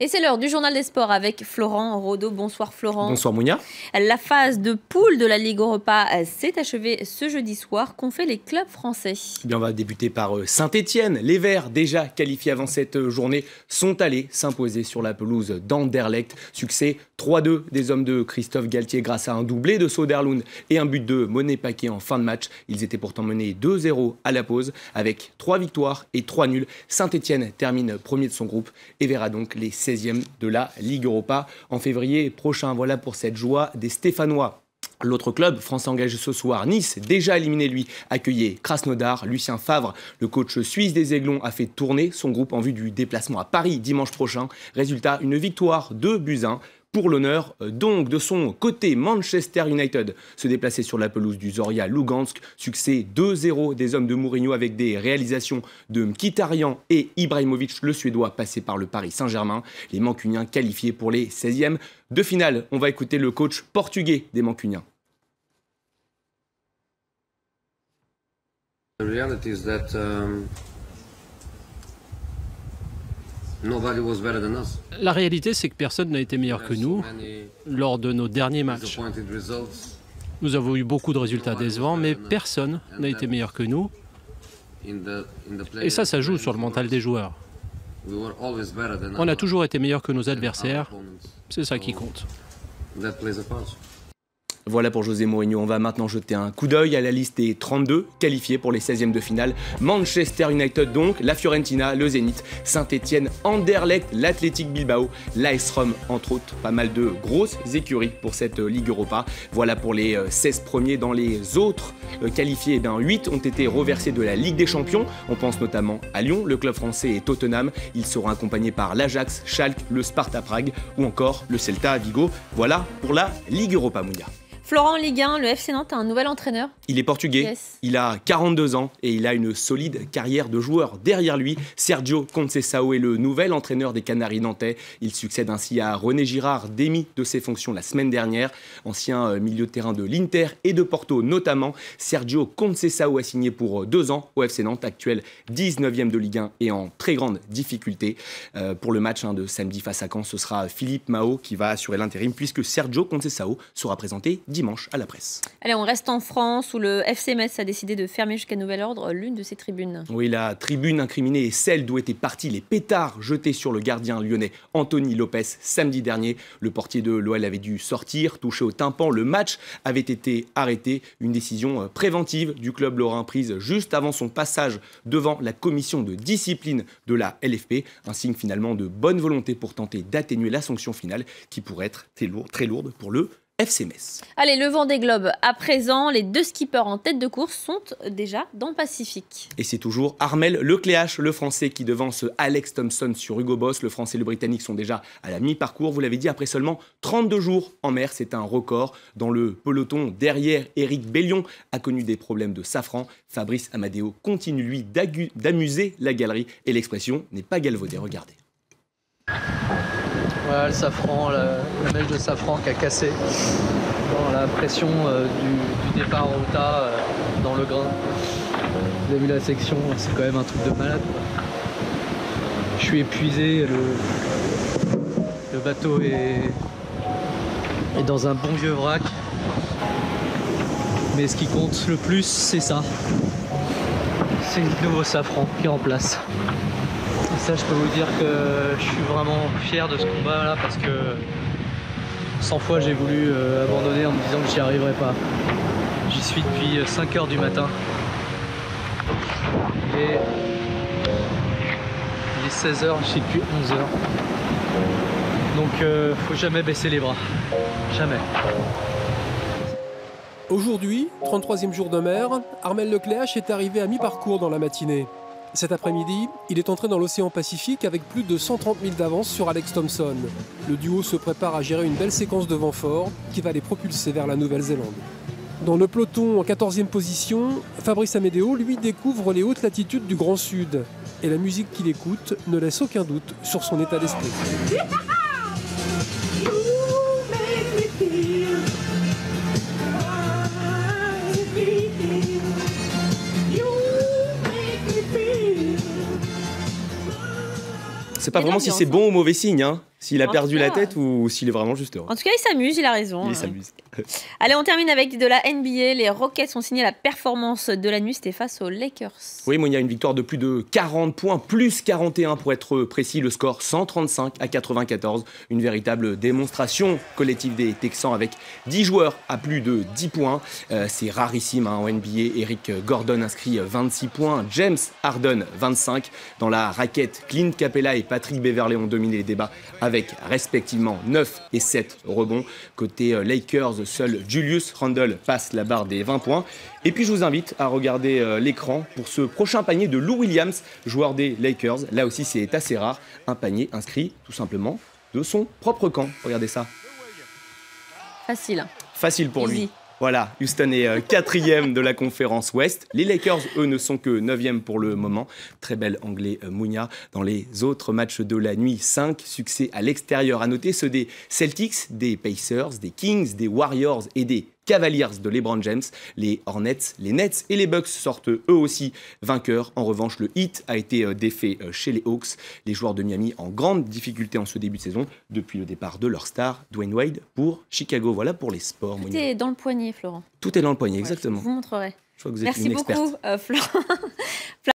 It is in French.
Et c'est l'heure du journal des sports avec Florent Rodeau. Bonsoir Florent. Bonsoir Mounia. La phase de poule de la Ligue Europa s'est achevée ce jeudi soir. Qu'ont fait les clubs français? Bien, on va débuter par Saint-Etienne. Les Verts, déjà qualifiés avant cette journée, sont allés s'imposer sur la pelouse d'Anderlecht. Succès 3-2 des hommes de Christophe Galtier grâce à un doublé de Söderlund et un but de Monet Paquet en fin de match. Ils étaient pourtant menés 2-0 à la pause avec 3 victoires et 3 nuls. Saint-Etienne termine premier de son groupe et verra donc les 16e de la Ligue Europa en février prochain. Voilà pour cette joie des Stéphanois. L'autre club français engagé ce soir, Nice, déjà éliminé lui, accueillait Krasnodar. Lucien Favre, le coach suisse des Aiglons, a fait tourner son groupe en vue du déplacement à Paris dimanche prochain. Résultat, une victoire 2-1. Pour l'honneur donc de son côté, Manchester United se déplaçait sur la pelouse du Zorya Lugansk. Succès 2-0 des hommes de Mourinho avec des réalisations de Mkhitaryan et Ibrahimovic, le Suédois passé par le Paris Saint-Germain. Les Mancuniens qualifiés pour les 16e de finale. On va écouter le coach portugais des Mancuniens. The reality is that nobody was better than us. La réalité, c'est que personne n'a été meilleur que nous lors de nos derniers matchs. Disappointed results Nous avons eu beaucoup de résultats décevants, mais personne n'a été meilleur que nous. Et ça joue sur le mental des joueurs. We were always better than On a our- toujours été meilleur que nos our adversaires. opponents. C'est ça qui compte. That plays a part. Voilà pour José Mourinho. On va maintenant jeter un coup d'œil à la liste des 32 qualifiés pour les 16e de finale. Manchester United donc, la Fiorentina, le Zénith, Saint-Etienne, Anderlecht, l'Athletic Bilbao, l'AS Rome, entre autres. Pas mal de grosses écuries pour cette Ligue Europa. Voilà pour les 16 premiers. Dans les autres qualifiés, 8 ont été reversés de la Ligue des Champions. On pense notamment à Lyon, le club français et Tottenham. Ils seront accompagnés par l'Ajax, Schalke, le Sparta Prague ou encore le Celta Vigo. Voilà pour la Ligue Europa, Mounia. Florent, en Ligue 1, le FC Nantes a un nouvel entraîneur. Il est portugais, Yes. il a 42 ans et il a une solide carrière de joueur derrière lui. Sergio Conceição est le nouvel entraîneur des Canaries nantais. Il succède ainsi à René Girard, démis de ses fonctions la semaine dernière. Ancien milieu de terrain de l'Inter et de Porto notamment, Sergio Conceição a signé pour 2 ans au FC Nantes, actuel 19e de Ligue 1 et en très grande difficulté. Pour le match de samedi face à Caen, ce sera Philippe Mao qui va assurer l'intérim puisque Sergio Conceição sera présenté dimanche à la presse. Allez, on reste en France où le FC Metz a décidé de fermer jusqu'à nouvel ordre l'une de ses tribunes. Oui, la tribune incriminée est celle d'où étaient partis les pétards jetés sur le gardien lyonnais Anthony Lopez samedi dernier. Le portier de l'OL avait dû sortir, touché au tympan. Le match avait été arrêté. Une décision préventive du club lorrain prise juste avant son passage devant la commission de discipline de la LFP. Un signe finalement de bonne volonté pour tenter d'atténuer la sanction finale qui pourrait être très lourde pour le FC Metz. Allez, le Vendée Globe. À présent, les 2 skippers en tête de course sont déjà dans le Pacifique. Et c'est toujours Armel Lecléache, le Français, qui devance Alex Thompson sur Hugo Boss. Le Français et le Britannique sont déjà à la mi-parcours. Vous l'avez dit, après seulement 32 jours en mer, c'est un record. Dans le peloton, derrière, Éric Bellion a connu des problèmes de safran. Fabrice Amadeo continue, lui, d'amuser la galerie. Et l'expression n'est pas galvaudée. Regardez. Voilà le safran, la mèche de safran qui a cassé dans la pression du départ au tas dans le grain. Vous avez vu la section, c'est quand même un truc de malade, quoi. Je suis épuisé, le bateau est dans un bon vieux vrac. Mais ce qui compte le plus, c'est ça. C'est le nouveau safran qui est en place. Et ça, je peux vous dire que je suis vraiment fier de ce combat là parce que 100 fois j'ai voulu abandonner en me disant que j'y arriverais pas. J'y suis depuis 5 h du matin. Et il est 16 h, je suis depuis 11 h. Donc faut jamais baisser les bras. Jamais. Aujourd'hui, 33e jour de mer, Armel Lecléache est arrivé à mi-parcours dans la matinée. Cet après-midi, il est entré dans l'océan Pacifique avec plus de 130 milles d'avance sur Alex Thompson. Le duo se prépare à gérer une belle séquence de vent fort qui va les propulser vers la Nouvelle-Zélande. Dans le peloton en 14e position, Fabrice Amédéo, lui, découvre les hautes latitudes du Grand Sud. Et la musique qu'il écoute ne laisse aucun doute sur son état d'esprit. C'est pas Et vraiment si l'ambiance, c'est bon ou mauvais signe, hein. S'il a En perdu tout la cas, tête ou s'il est vraiment juste heureux. En tout cas, il s'amuse, il a raison. Il s'amuse. Allez, on termine avec de la NBA. Les Rockets ont signé la performance de la nuit. C'était face aux Lakers. Oui, Monia, une victoire de plus de 40 points, plus 41 pour être précis. Le score 135-94. Une véritable démonstration collective des Texans avec 10 joueurs à plus de 10 points. C'est rarissime en NBA. Eric Gordon inscrit 26 points. James Harden 25. Dans la raquette, Clint Capella et Patrick Beverley ont dominé les débats avec respectivement 9 et 7 rebonds. Côté Lakers, seul Julius Randle passe la barre des 20 points. Et puis je vous invite à regarder l'écran pour ce prochain panier de Lou Williams, joueur des Lakers. Là aussi c'est assez rare, un panier inscrit tout simplement de son propre camp. Regardez ça. Facile. Facile pour Easy. lui. Voilà, Houston est 4e de la conférence Ouest. Les Lakers, eux, ne sont que 9e pour le moment. Très bel anglais Mounia. Dans les autres matchs de la nuit, 5 succès à l'extérieur. À noter ceux des Celtics, des Pacers, des Kings, des Warriors et des Cavaliers de LeBron James. Les Hornets, les Nets et les Bucks sortent eux aussi vainqueurs. En revanche, le Heat a été défait chez les Hawks. Les joueurs de Miami en grande difficulté en ce début de saison depuis le départ de leur star, Dwayne Wade, pour Chicago. Voilà pour les sports. Tout Monia. est dans le poignet, Florent. Tout est dans le poignet, exactement. Je vous montrerai. Je vois que vous êtes Merci une experte. beaucoup, Florent.